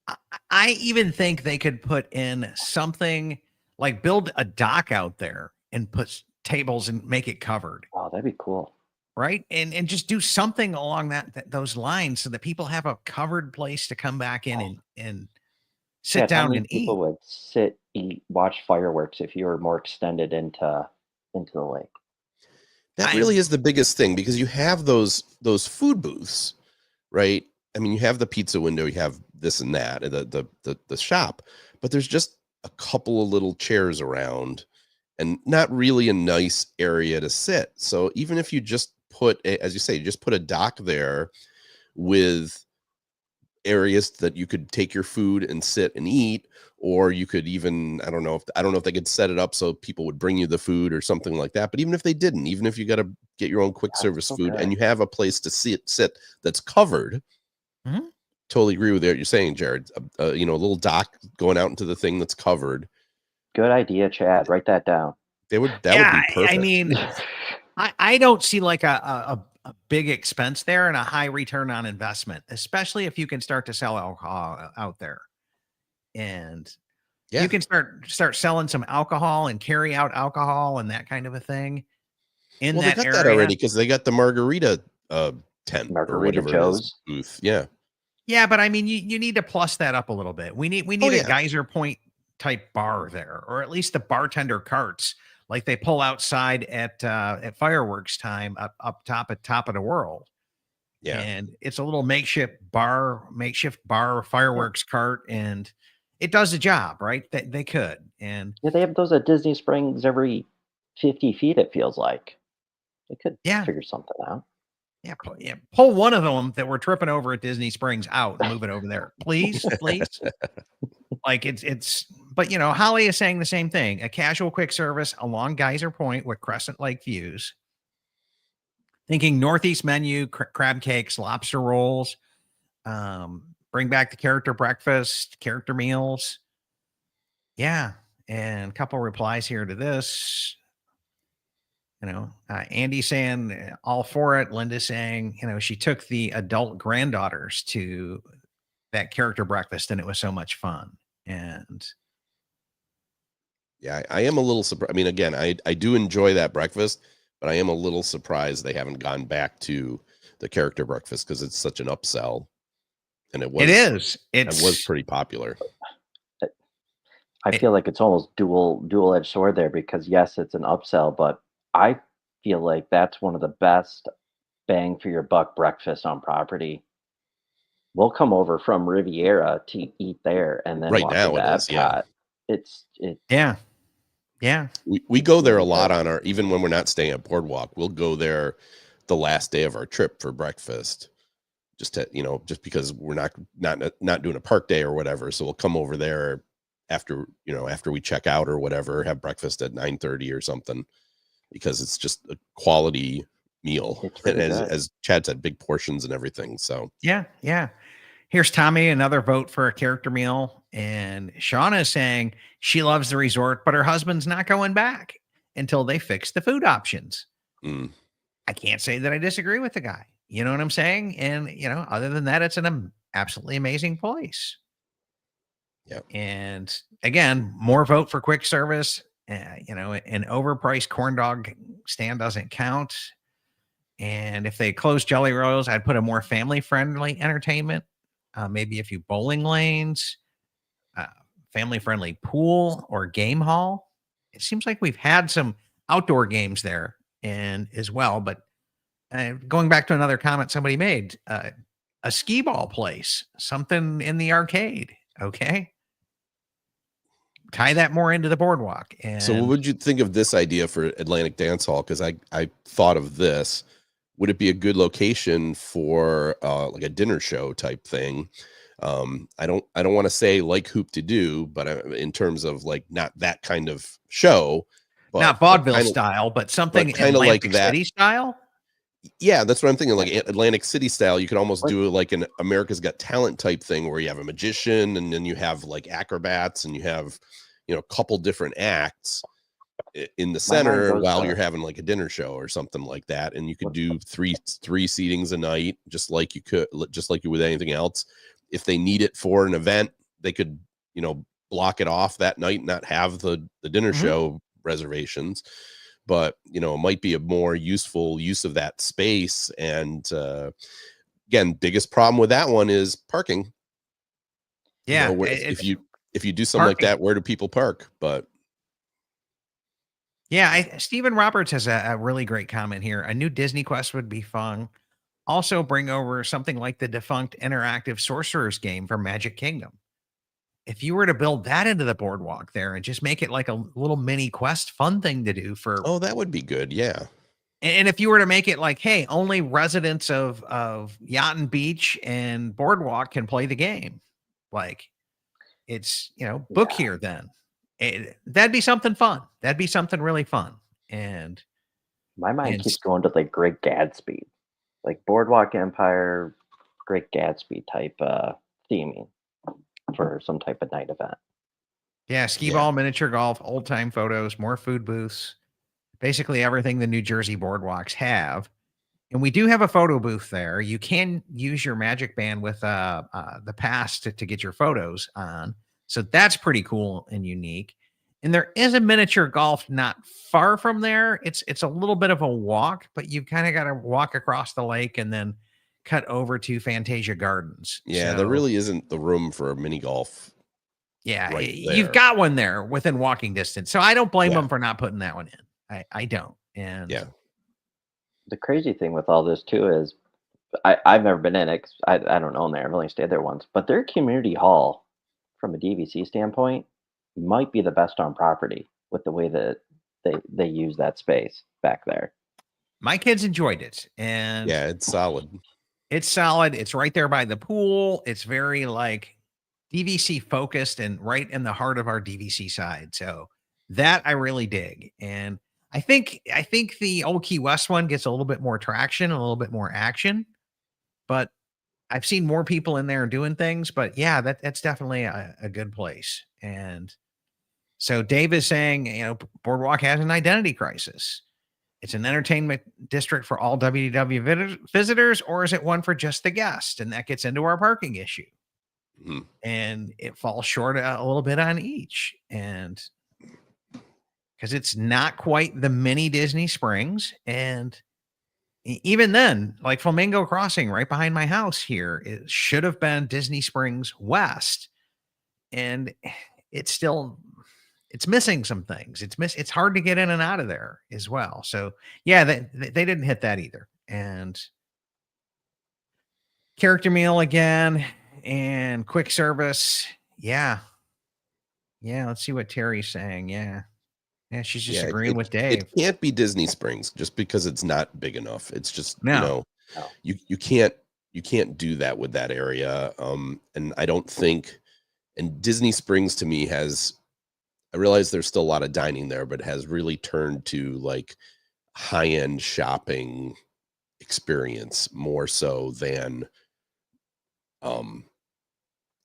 I I even think they could put in something like build a dock out there and put tables and make it covered, Oh, that'd be cool. right? And just do something along those lines so that people have a covered place to come back in Oh, and sit Chad, how down many and eat. people would sit, eat, watch fireworks if you were more extended into the lake? That I really is the biggest thing, because you have those food booths, right? I mean, you have the pizza window, you have this and that, the shop, but there's just a couple of little chairs around and not really a nice area to sit. So even if you just as you say, just put a dock there with areas that you could take your food and sit and eat, or you could even, I don't know if they could set it up so people would bring you the food or something like that. But even if they didn't, even if you got to get your own quick That's service so food and good. you have a place to sit that's covered. Mhm. Totally agree with what you're saying, Jared. A little dock going out into the thing that's covered. Good idea, Chad. Write that down. That would Yeah, be I perfect. mean, I don't see like a big expense there and a high return on investment, especially if you can start to sell alcohol out there. And Yeah. you can start selling some alcohol and carry out alcohol and that kind of a thing in Well, they that got that area. already because they got the margarita tent or Margarita whatever it is Joe's. booth. Yeah. Yeah, but I mean, you need to plus that up a little bit. We Oh need a yeah. geyser point type bar there, or at least the bartender carts like they pull outside at fireworks time up top at top of the world. Yeah. And it's a little makeshift bar Yeah. fireworks cart, and it does the job, right? They could, and Yeah, they have those at Disney Springs every 50 feet, it feels like. They could yeah, figure something out. yeah, pull one of them that we're tripping over at Disney Springs out and move it over there, please, please. Like but Holly is saying the same thing. A casual quick service along Geyser Point with Crescent Lake views. Thinking Northeast menu, crab cakes, lobster rolls. Bring back the character breakfast, character meals. Yeah, and a couple replies here to this. Andy saying all for it. Linda saying, she took the adult granddaughters to that character breakfast and it was so much fun. And Yeah, I am a little surprised. I mean, again, I do enjoy that breakfast, but I am a little surprised they haven't gone back to the character breakfast because it's such an upsell, and it is. it was It's pretty popular. I it, feel like it's almost dual-edged sword there because yes, it's an upsell, but I feel like that's one of the best bang for your buck breakfast on property. We'll come over from Riviera to eat there and then Right walk now into it is, yeah. Epcot. It yeah. Yeah. We it's go there a really lot good. on our, even when we're not staying at Boardwalk, we'll go there the last day of our trip for breakfast. Just to, just because we're not doing a park day or whatever. So we'll come over there after we check out or whatever, have breakfast at 9:30 or something, because it's just a quality meal. It's And really good. as Chad said, big portions and everything. So Yeah. Yeah. Here's Tommy, another vote for a character meal. And Shauna is saying she loves the resort, but her husband's not going back until they fix the food options. mm, I can't say that I disagree with the guy. You know what I'm saying? And, other than that, it's an absolutely amazing place. Yeah. And again, more vote for quick service. An overpriced corn dog stand doesn't count. And if they close Jellyrolls, I'd put a more family-friendly entertainment, maybe a few bowling lanes, uh, family-friendly pool or game hall. It seems like we've had some outdoor games there and as well. But going back to another comment somebody made, a skee ball place, something in the arcade. Okay, tie that more into the boardwalk. So what And would you think of this idea for Atlantic Dance Hall? Because I thought of this. Would it be a good location for like a dinner show type thing? I don't want to say like Hoop to Do, but in terms of like not that kind of show, not vaudeville style, but something kind of like Atlantic that. City style. Yeah, that's what I'm thinking. Like Atlantic City style, you could almost What? do like an America's Got Talent type thing where you have a magician and then you have like acrobats and you have, a couple different acts in the center while you're having like a dinner show or something like that. And you could do three seatings a night, just like you would anything else. If they need it for an event, they could, block it off that night and not have the dinner show reservations. But, it might be a more useful use of that space. And again, biggest problem with that one is parking. Yeah. If you do something like that, where do people park? But yeah, Stephen Roberts has a really great comment here. A new Disney Quest would be fun. Also bring over something like the defunct interactive Sorcerer's game from Magic Kingdom. If you were to build that into the boardwalk there and just make it like a little mini quest fun thing to do for. Oh, that would be good. Yeah. And if you were to make it like, hey, only residents of Yacht and Beach and Boardwalk can play the game. Like it's, book here then. That'd be something fun. That'd be something really fun. And my mind keeps going to like Great Gatsby, like Boardwalk Empire, Great Gatsby type theming for some type of night event. Yeah, skee ball, miniature golf, old time photos, more food booths, basically everything the New Jersey boardwalks have. And we do have a photo booth there. You can use your Magic Band with the pass to get your photos on. So that's pretty cool and unique. And there is a miniature golf not far from there. It's a little bit of a walk, but you've kind of got to walk across the lake and then cut over to Fantasia Gardens. Yeah, there really isn't the room for a mini golf. Yeah, you've got one there within walking distance. So I don't blame them for not putting that one in. I don't. And yeah. The crazy thing with all this too is I've never been in it. 'Cause I don't own there. I've only stayed there once. But their community hall, from a DVC standpoint, might be the best on property with the way that they use that space back there. My kids enjoyed it. And yeah, it's solid. It's solid. It's right there by the pool. It's very like DVC focused and right in the heart of our DVC side. So that I really dig. And I think the old Key West one gets a little bit more traction, a little bit more action, but I've seen more people in there doing things. But yeah, that's definitely a good place. And so Dave is saying, Boardwalk has an identity crisis. It's an entertainment district for all WDW visitors, or is it one for just the guest? And that gets into our parking issue. Mm-hmm. And it falls short a little bit on each. And because it's not quite the mini Disney Springs. And even then, like Flamingo Crossing right behind my house here, it should have been Disney Springs West. And it's missing some things. It's hard to get in and out of there as well. So yeah, they didn't hit that either. And character meal again and quick service. Yeah. Let's see what Terry's saying. Yeah, she's just agreeing with Dave. It can't be Disney Springs just because it's not big enough. It's just you can't do that with that area. And I don't think, and Disney Springs to me I realize there's still a lot of dining there, but it has really turned to like high-end shopping experience more so than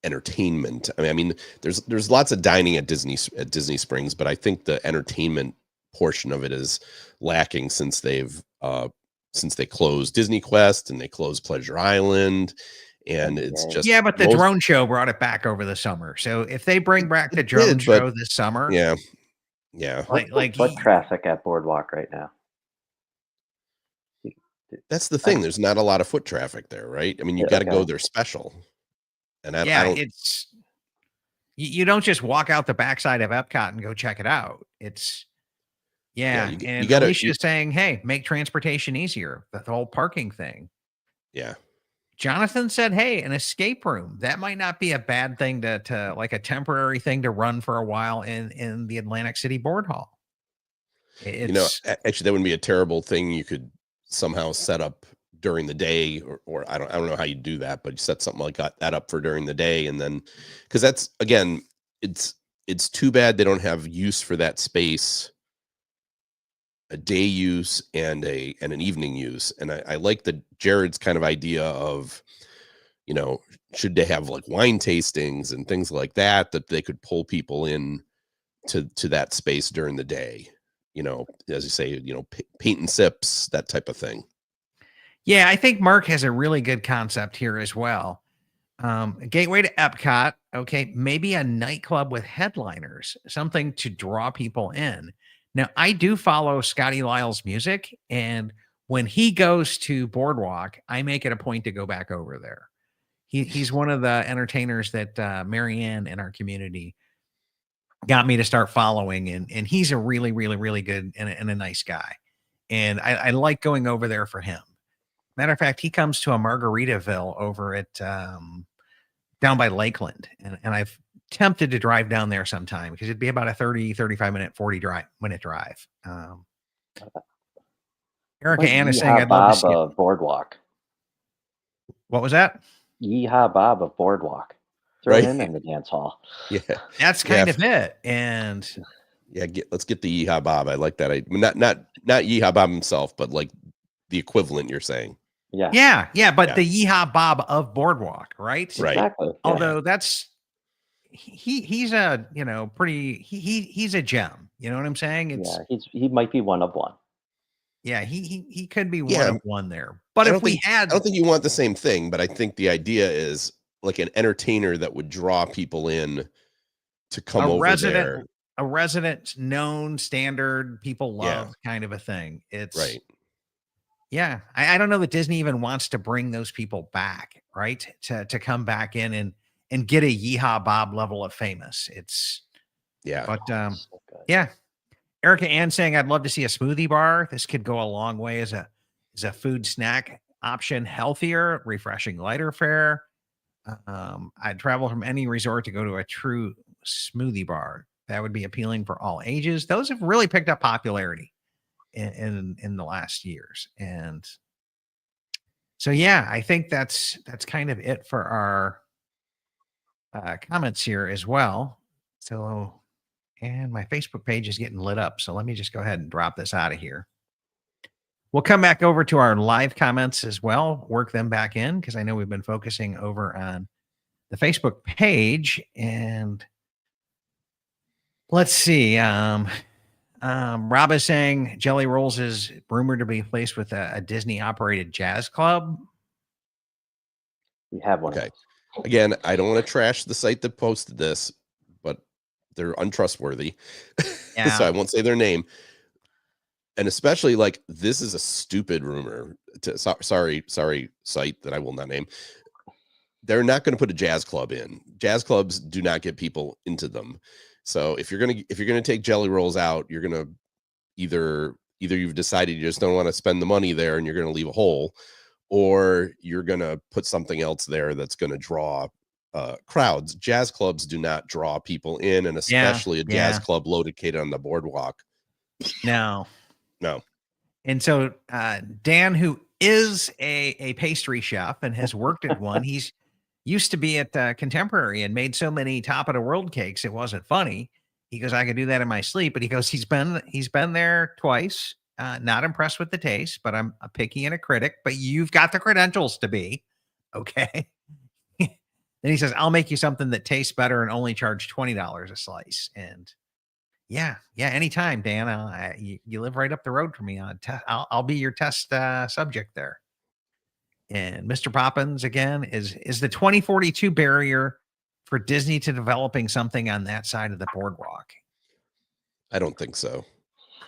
entertainment. I mean, there's lots of dining at Disney Springs, but I think the entertainment portion of it is lacking since they closed Disney Quest and they closed Pleasure Island, and it's Okay. just Yeah, but the most drone show brought it back over the summer. So if they bring back the it drone did, but show this summer, yeah, yeah. What's the like foot traffic at Boardwalk right now? You- That's the I thing. There's not a lot of foot traffic there, right? I mean, you yeah, got to go okay. there special, and I yeah, don't. it's you don't just walk out the backside of Epcot and go check it out. It's Yeah, yeah, you and got to. Alicia's saying, "Hey, make transportation easier." The whole parking thing. Yeah, Jonathan said, "Hey, an escape room. That might not be a bad thing to like a temporary thing to run for a while in the Atlantic City Board Hall." It's actually, that wouldn't be a terrible thing. You could somehow set up during the day, or I don't know how you do that, but you set something like that up for during the day, and then because that's again, it's it's too bad they don't have use for that space, a day use and an evening use. And I like the Jared's kind of idea of, you know, should they have like wine tastings and things like that that they could pull people in to that space during the day, as you say, paint and sips, that type of thing. yeah, I think Mark has a really good concept here as well. A gateway to Epcot. Okay, maybe a nightclub with headliners, something to draw people in. Now, I do follow Scotty Lyle's music, and when he goes to Boardwalk, I make it a point to go back over there. He's one of the entertainers that Marianne in our community got me to start following, and he's a really, really, really good and a nice guy. And I like going over there for him. Matter of fact, he comes to a Margaritaville over at down by Lakeland. And I've tempted to drive down there sometime because it'd be about a 35-minute, 40-minute drive. What Erica about Ann is saying, Yeehaw I'd love to Bob see it. of Boardwalk? What was that? Yeehaw Bob of Boardwalk. Throw Right. him in the dance hall. Yeah. That's Yeah. kind of it. And Yeah. Let's get the Yeehaw Bob. I like that. Not Yeehaw Bob himself, but like the equivalent you're saying. Yeah, yeah, but Yeah. the Yeehaw Bob of Boardwalk, right? Right. exactly. Yeah. Although he's a pretty he's a gem. You know what I'm saying? It's Yeah, he might be one of one. yeah, he could be one Yeah. of one there. But I if don't we think had I don't think you want the same thing, but I think the idea is like an entertainer that would draw people in to come a over there. resident known standard people Yeah. love kind of a thing. It's Right. yeah. I don't know that Disney even wants to bring those people back, right? To come back in and get a Yeehaw Bob level of famous. It's Yeah. but So good. yeah. Erica Ann saying I'd love to see a smoothie bar. This could go a long way as a food snack option, healthier, refreshing, lighter fare. I'd travel from any resort to go to a true smoothie bar. That would be appealing for all ages. Those have really picked up popularity in the last years. And so yeah, I think that's kind of it for our comments here as well. So and my Facebook page is getting lit up. So let me just go ahead and drop this out of here. We'll come back over to our live comments as well, work them back in because I know we've been focusing over on the Facebook page. And let's see. Rob is saying Jellyrolls is rumored to be placed with a Disney operated jazz club. We have one. Okay. Again, I don't want to trash the site that posted this, but they're untrustworthy. Yeah. So I won't say their name. And especially like this is a stupid rumor. Sorry, site that I will not name. They're not going to put a jazz club in. Jazz clubs do not get people into them. So if you're gonna take Jellyrolls out, you're gonna either you've decided you just don't want to spend the money there and you're gonna leave a hole, or you're gonna put something else there that's gonna draw crowds. Jazz clubs do not draw people in, and especially a jazz club located on the boardwalk. No. No. And so Dan, who is a pastry chef and has worked at one, he's used to be at Contemporary and made so many top of the world cakes it wasn't funny. He goes, I could do that in my sleep. But he goes, he's been there twice. Not impressed with the taste, but I'm a picky and a critic. But you've got the credentials to be okay. Then he says, I'll make you something that tastes better and only charge $20 a slice. And yeah, anytime, Dan. You live right up the road from me. I'll be your test subject there. And Mr. Poppins again is the 2042 barrier for Disney to developing something on that side of the boardwalk. I don't think so.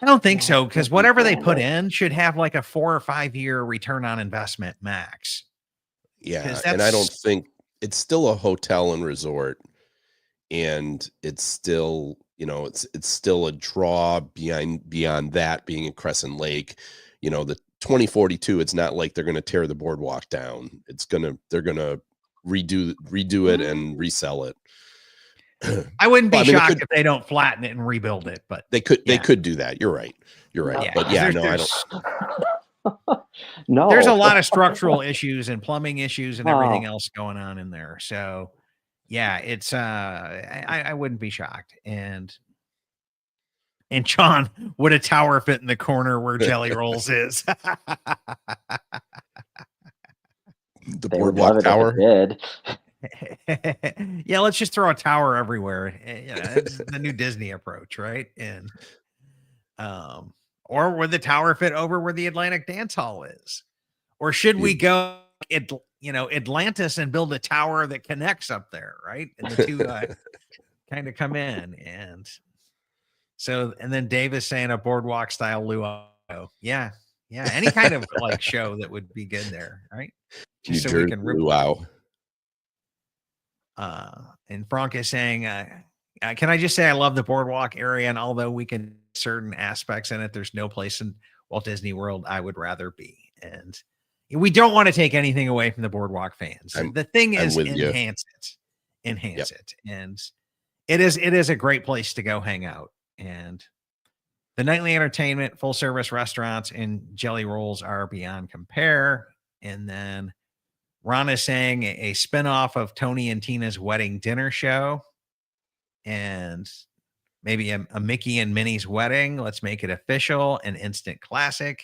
I don't think Yeah, so, I because think whatever they so, put but- in should have like a 4 or 5 year return on investment max. Yeah, 'Cause and I don't that's think it's still a hotel and resort, and it's still, it's still a draw beyond that being in Crescent Lake. The 2042, it's not like they're going to tear the boardwalk down. They're going to redo it and resell it. I wouldn't be Well, I mean, shocked if they don't flatten it and rebuild it, but they yeah. could do that. You're right. Yeah, But 'cause yeah, there's, no, I don't. No, there's a lot of structural issues and plumbing issues and everything Oh. else going on in there. So yeah, it's I wouldn't be shocked. And John, would a tower fit in the corner where Jellyrolls is? The they would love boardwalk it tower. if it did. Yeah, let's just throw a tower everywhere. It's the new Disney approach, right? And or would the tower fit over where the Atlantic Dance Hall is? Or should we go Atlantis and build a tower that connects up there, right? And the two kind of come in. And so, and then Dave is saying a boardwalk style luau. Yeah. Yeah. Any kind of like show that would be good there, right? New Just so Jersey we can rip. luau. And Frank is saying, can I just say I love the boardwalk area, and although we can certain aspects in it, there's no place in Walt Disney World I would rather be. And we don't want to take anything away from the boardwalk fans. The thing is enhance it. And it is a great place to go hang out. And the nightly entertainment, full service restaurants, and Jellyrolls are beyond compare. And then Ron is saying a spinoff of Tony and Tina's wedding dinner show, and maybe a Mickey and Minnie's wedding. Let's make it official, an instant classic.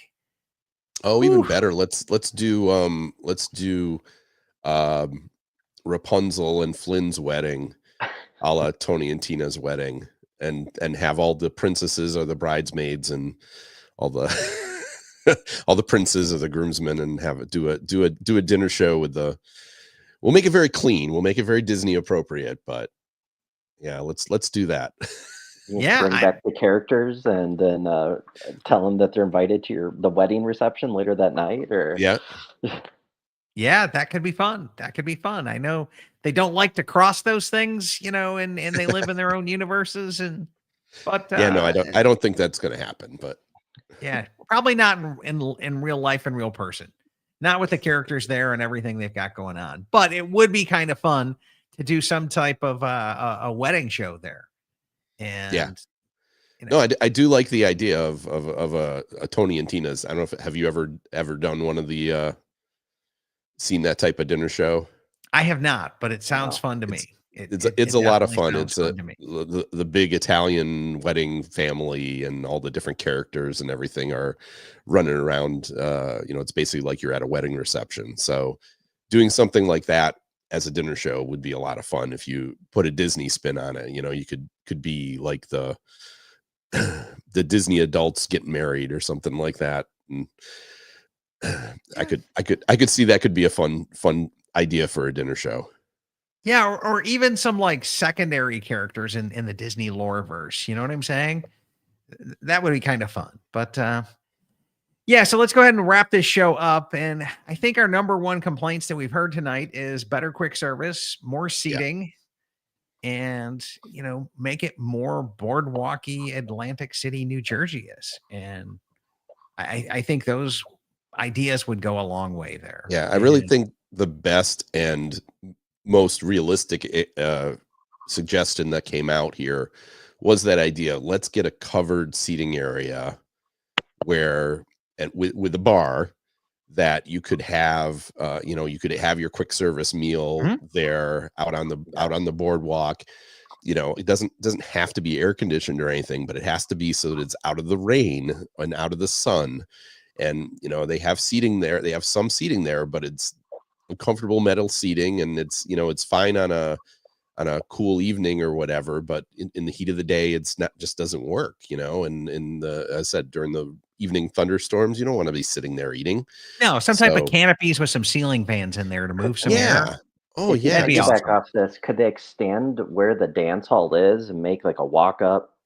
Oh, even better. Let's do Rapunzel and Flynn's wedding, a la Tony and Tina's wedding, and have all the princesses or the bridesmaids and all the all the princes or the groomsmen, and have it do a dinner show with we'll make it very clean. We'll make it very Disney appropriate, but yeah, let's do that. Bring back the characters and then tell them that they're invited to the wedding reception later that night. Or yeah, that could be fun. I know they don't like to cross those things, and they live in their own universes. But I don't think that's going to happen. But yeah, probably not in real life and real person, not with the characters there and everything they've got going on. But it would be kind of fun to do some type of a wedding show there. And no, I do like the idea of a Tony and Tina's. I don't know if have you ever done one of the seen that type of dinner show? I have not, but it sounds fun to me. It's a lot of fun. It's the big Italian wedding family, and all the different characters and everything are running around. It's basically like you're at a wedding reception. So doing something like that as a dinner show would be a lot of fun if you put a Disney spin on it. You could be like the Disney adults getting married or something like that. And I could see that could be a fun idea for a dinner show. Yeah, or even some like secondary characters in the Disney lore verse. You know what I'm saying? That would be kind of fun. But yeah, so let's go ahead and wrap this show up. And I think our number one complaints that we've heard tonight is better quick service, more seating, and make it more boardwalky Atlantic City, New Jersey is. And I think those ideas would go a long way there. Yeah, I really think the best and most realistic suggestion that came out here was that idea. Let's get a covered seating area where, and with a bar, that you could have you could have your quick service meal there out on the boardwalk. It doesn't have to be air conditioned or anything, but it has to be so that it's out of the rain and out of the sun. And they have seating there. They have some seating there, but it's comfortable metal seating, and it's it's fine on a cool evening or whatever, but in the heat of the day, it's not, just doesn't work. And as I said, during the evening thunderstorms. You don't want to be sitting there eating. No, some type of So- canopies with some ceiling fans in there to move some Yeah. air. Oh, If you yeah. That'd be piggyback awesome. off this, could they extend where the dance hall is and make like a walk-up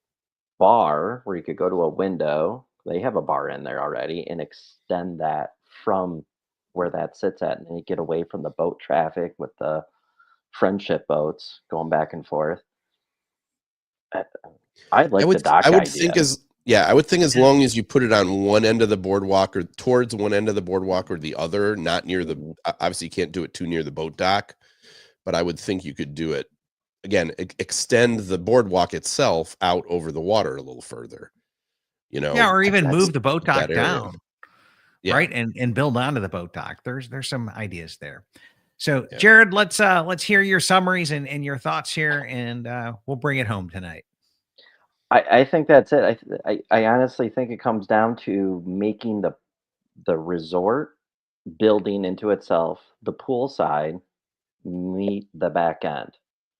bar where you could go to a window? They have a bar in there already, and extend that from where that sits at, and then you get away from the boat traffic with the friendship boats going back and forth. I, I like the dock I would idea. think I would think as long as you put it on one end of the boardwalk or towards one end of the boardwalk or the other, not near the, obviously you can't do it too near the boat dock, but I would think you could do it again, extend the boardwalk itself out over the water a little further, Yeah, or even move the boat dock that area. down, Yeah. right? And build onto the boat dock. There's some ideas there. So Yeah. Jared, let's hear your summaries and your thoughts here, and we'll bring it home tonight. I think that's it. I honestly think it comes down to making the resort building into itself, the pool side meet the back end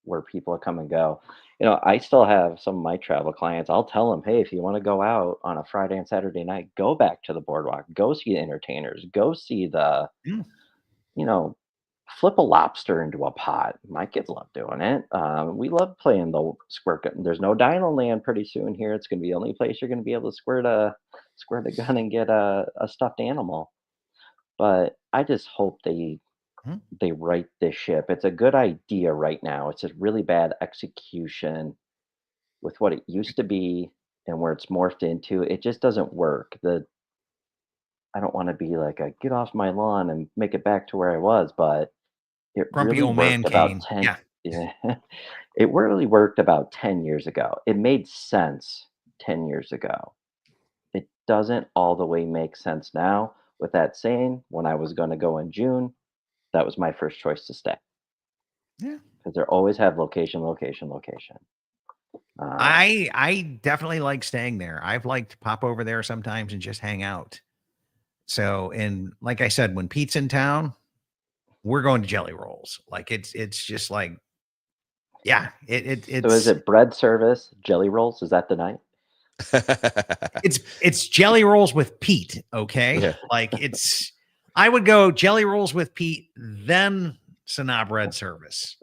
where people come and go. I still have some of my travel clients. I'll tell them, hey, if you want to go out on a Friday and Saturday night, go back to the boardwalk, go see the entertainers, go see the, Mm. flip a lobster into a pot. My kids love doing it. We love playing the squirt gun. There's no Dino Land pretty soon here. It's going to be the only place you're going to be able to squirt a gun and get a stuffed animal. But I just hope they right this ship. It's a good idea right now. It's a really bad execution with what it used to be and where it's morphed into. It just doesn't work. I don't want to be like a get off my lawn and make it back to where I was, but it Grumpy really old man worked about Kane. 10. Yeah. Yeah, it really worked about 10 years ago. It made sense 10 years ago. It doesn't all the way make sense now. With that saying, when I was going to go in June, that was my first choice to stay. Yeah. Because they always have location, location, location. I definitely like staying there. I've liked to pop over there sometimes and just hang out. So, and like I said, when Pete's in town, we're going to Jellyrolls. Like it's just like, yeah, it's So is it bread service, Jellyrolls? Is that the night? it's Jellyrolls with Pete. Okay, Yeah. like I would go Jellyrolls with Pete, then Sanaa bread service.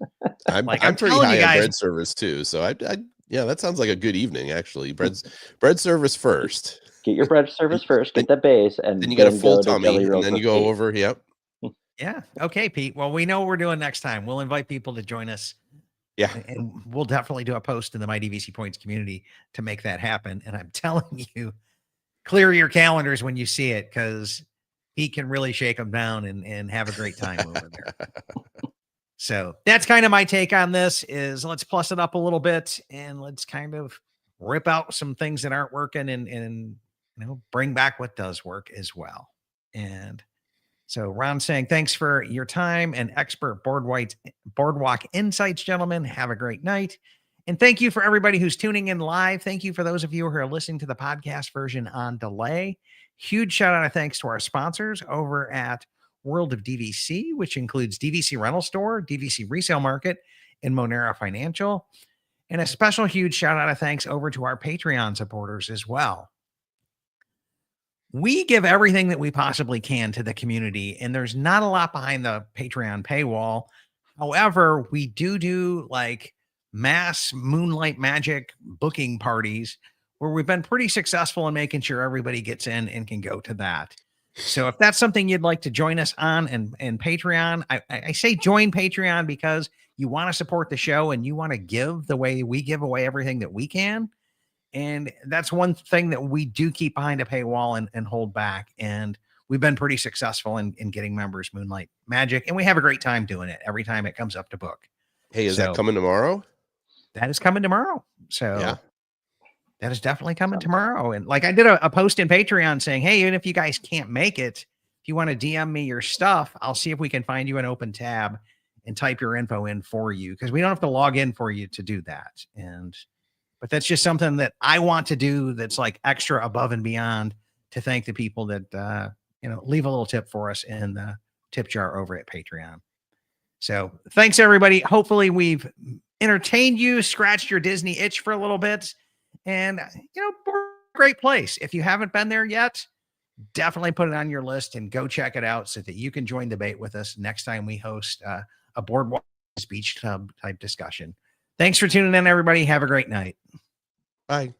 I'm I'm pretty telling you high on guys- bread service too. So yeah, that sounds like a good evening actually. Bread service first. Get your bread service first, get the base, and Then you get a full go to tummy, Jellyrolls and then you with go Pete. over. Yep. Yeah. Okay, Pete. Well, we know what we're doing next time. We'll invite people to join us. Yeah. And we'll definitely do a post in the My DVC Points community to make that happen. And I'm telling you, clear your calendars when you see it, because he can really shake them down and have a great time over there. So that's kind of my take on this is let's plus it up a little bit and let's kind of rip out some things that aren't working and bring back what does work as well. And so Ron saying, thanks for your time and expert boardwalk insights, gentlemen. Have a great night. And thank you for everybody who's tuning in live. Thank you for those of you who are listening to the podcast version on delay. Huge shout out of thanks to our sponsors over at World of DVC, which includes DVC Rental Store, DVC Resale Market, and Monera Financial. And a special huge shout out of thanks over to our Patreon supporters as well. We give everything that we possibly can to the community, and there's not a lot behind the Patreon paywall. However, we do like mass moonlight magic booking parties where we've been pretty successful in making sure everybody gets in and can go to that. So if that's something you'd like to join us on and Patreon, I say join Patreon because you want to support the show and you want to give the way we give away everything that we can. And that's one thing that we do keep behind a paywall and hold back. And we've been pretty successful in getting members Moonlight Magic. And we have a great time doing it every time it comes up to book. Hey, is that coming tomorrow? That is coming tomorrow. So yeah, that is definitely coming tomorrow. And like I did a post in Patreon saying, hey, even if you guys can't make it, if you want to DM me your stuff, I'll see if we can find you an open tab and type your info in for you. Because we don't have to log in for you to do that. But that's just something that I want to do that's like extra above and beyond to thank the people that, leave a little tip for us in the tip jar over at Patreon. So thanks, everybody. Hopefully we've entertained you, scratched your Disney itch for a little bit. And, great place. If you haven't been there yet, definitely put it on your list and go check it out so that you can join the debate with us next time we host a boardwalk beach tub type discussion. Thanks for tuning in, everybody. Have a great night. Bye.